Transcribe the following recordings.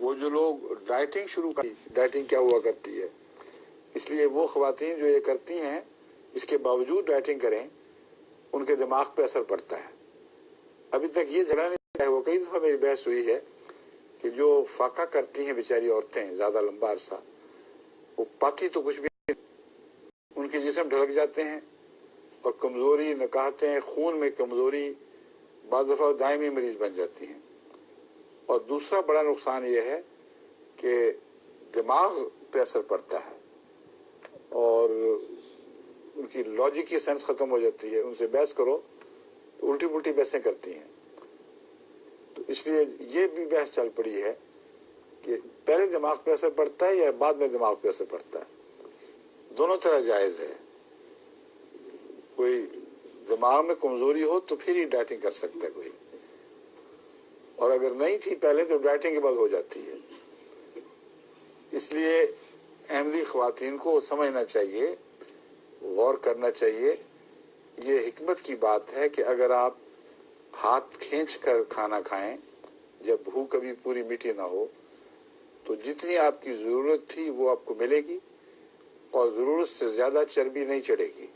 وہ جو لوگ ڈائٹنگ شروع کر، ڈائٹنگ کیا ہوا کرتی ہے، اس لیے وہ خواتین جو یہ کرتی ہیں اس کے باوجود ڈائٹنگ کریں، ان کے دماغ پہ اثر پڑتا ہے۔ ابھی تک یہ جھگڑا نہیں ہے، وہ کئی دفعہ میری بحث ہوئی ہے کہ جو فاقہ کرتی ہیں بیچاری عورتیں زیادہ لمبا عرصہ، وہ پاتی تو کچھ بھی نہیں، ان کے جسم ڈھلک جاتے ہیں اور کمزوری، نکاہتیں، خون میں کمزوری، بعض دفعہ دائمی مریض بن جاتی ہیں۔ اور دوسرا بڑا نقصان یہ ہے کہ دماغ پہ اثر پڑتا ہے اور ان کی لاجک کی سینس ختم ہو جاتی ہے، ان سے بحث کرو تو الٹی پلٹی بحثیں کرتی ہیں۔ تو اس لیے یہ بھی بحث چل پڑی ہے کہ پہلے دماغ پہ اثر پڑتا ہے یا بعد میں دماغ پہ اثر پڑتا ہے، دونوں طرح جائز ہے۔ کوئی دماغ میں کمزوری ہو تو پھر ہی ڈائٹنگ کر سکتا ہے کوئی، اور اگر نہیں تھی پہلے تو ڈائٹنگ کے بعد ہو جاتی ہے۔ اس لیے احمدی خواتین کو سمجھنا چاہیے، غور کرنا چاہیے۔ یہ حکمت کی بات ہے کہ اگر آپ ہاتھ کھینچ کر کھانا کھائیں جب بھوک کبھی پوری میٹھی نہ ہو، تو جتنی آپ کی ضرورت تھی وہ آپ کو ملے گی اور ضرورت سے زیادہ چربی نہیں چڑھے گی۔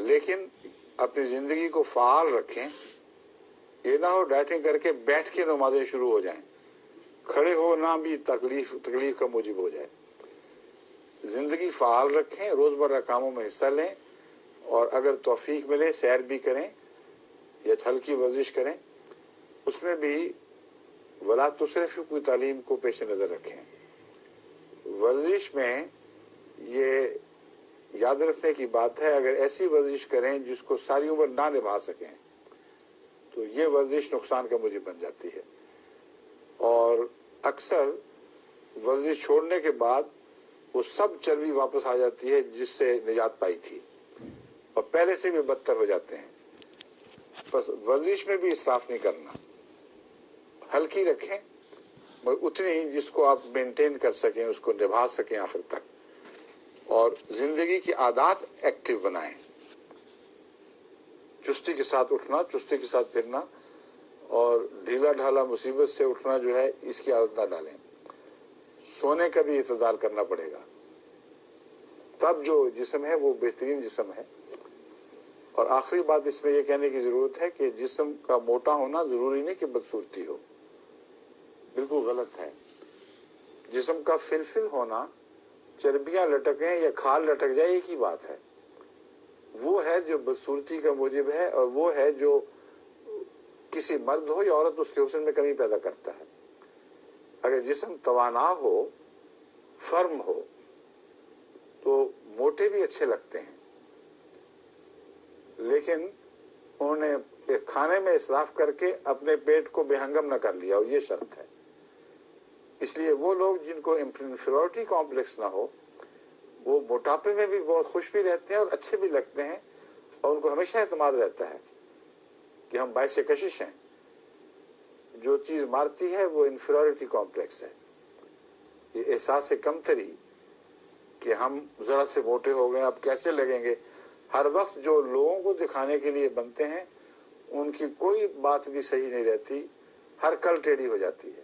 لیکن اپنی زندگی کو فعال رکھیں، یہ نہ ہو ڈائٹنگ کر کے بیٹھ کے نمازیں شروع ہو جائیں، کھڑے ہونا بھی تکلیف کا موجب ہو جائے۔ زندگی فعال رکھیں، روزمرہ کاموں میں حصہ لیں، اور اگر توفیق ملے سیر بھی کریں یا ہلکی ورزش کریں، اس میں بھی ولا تسرفوا کی تعلیم کو پیش نظر رکھیں۔ ورزش میں یہ یاد رکھنے کی بات ہے، اگر ایسی ورزش کریں جس کو ساری عمر نہ نبھا سکیں تو یہ ورزش نقصان کا موجب بن جاتی ہے، اور اکثر ورزش چھوڑنے کے بعد وہ سب چربی واپس آ جاتی ہے جس سے نجات پائی تھی، اور پہلے سے بھی بدتر ہو جاتے ہیں۔ بس ورزش میں بھی اسراف نہیں کرنا، ہلکی رکھیں، اتنی جس کو آپ مینٹین کر سکیں، اس کو نبھا سکیں آخر تک، اور زندگی کی عادات ایکٹیو بنائیں۔ چستی کے ساتھ اٹھنا، چستی کے ساتھ پھرنا، اور ڈھیلا ڈھالا مصیبت سے اٹھنا جو ہے اس کی عادت نہ ڈالیں۔ سونے کا بھی اعتدال کرنا پڑے گا، تب جو جسم ہے وہ بہترین جسم ہے۔ اور آخری بات اس میں یہ کہنے کی ضرورت ہے کہ جسم کا موٹا ہونا ضروری نہیں کہ بدصورتی ہو، بالکل غلط ہے۔ جسم کا فلفل ہونا، چربیاں لٹکیں یا کھال لٹک جائے، ایک ہی بات ہے۔ وہ ہے جو بدصورتی کا موجب ہے، اور وہ ہے جو کسی مرد ہو یا عورت اس کے حسن میں کمی پیدا کرتا ہے۔ اگر جسم توانا ہو، فرم ہو، تو موٹے بھی اچھے لگتے ہیں، لیکن انہوں نے کھانے میں اسراف کر کے اپنے پیٹ کو بے ہنگم نہ کر لیا، اور یہ شرط ہے۔ اس لیے وہ لوگ جن کو انفیریورٹی کمپلیکس نہ ہو، وہ موٹاپے میں بھی بہت خوش بھی رہتے ہیں اور اچھے بھی لگتے ہیں، اور ان کو ہمیشہ اعتماد رہتا ہے کہ ہم باعث کشش ہیں۔ جو چیز مارتی ہے وہ انفیریورٹی کمپلیکس ہے، یہ احساس کمتری کہ ہم ذرا سے موٹے ہو گئے، اب کیسے لگیں گے۔ ہر وقت جو لوگوں کو دکھانے کے لیے بنتے ہیں ان کی کوئی بات بھی صحیح نہیں رہتی، ہر کل ٹیڑھی ہو جاتی ہے۔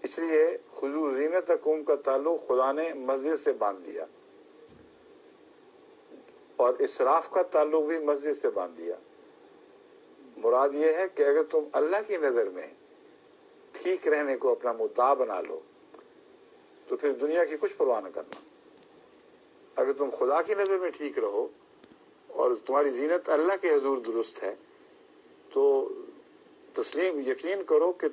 اس لیے خذوا زینتکم کا تعلق خدا نے مسجد سے باندھ دیا، اور اسراف کا تعلق بھی مسجد سے باندھ دیا۔ مراد یہ ہے کہ اگر تم اللہ کی نظر میں ٹھیک رہنے کو اپنا مدعا بنا لو تو پھر دنیا کی کچھ پرواہ نہ کرنا۔ اگر تم خدا کی نظر میں ٹھیک رہو اور تمہاری زینت اللہ کے حضور درست ہے، تو تسلیم یقین کرو کہ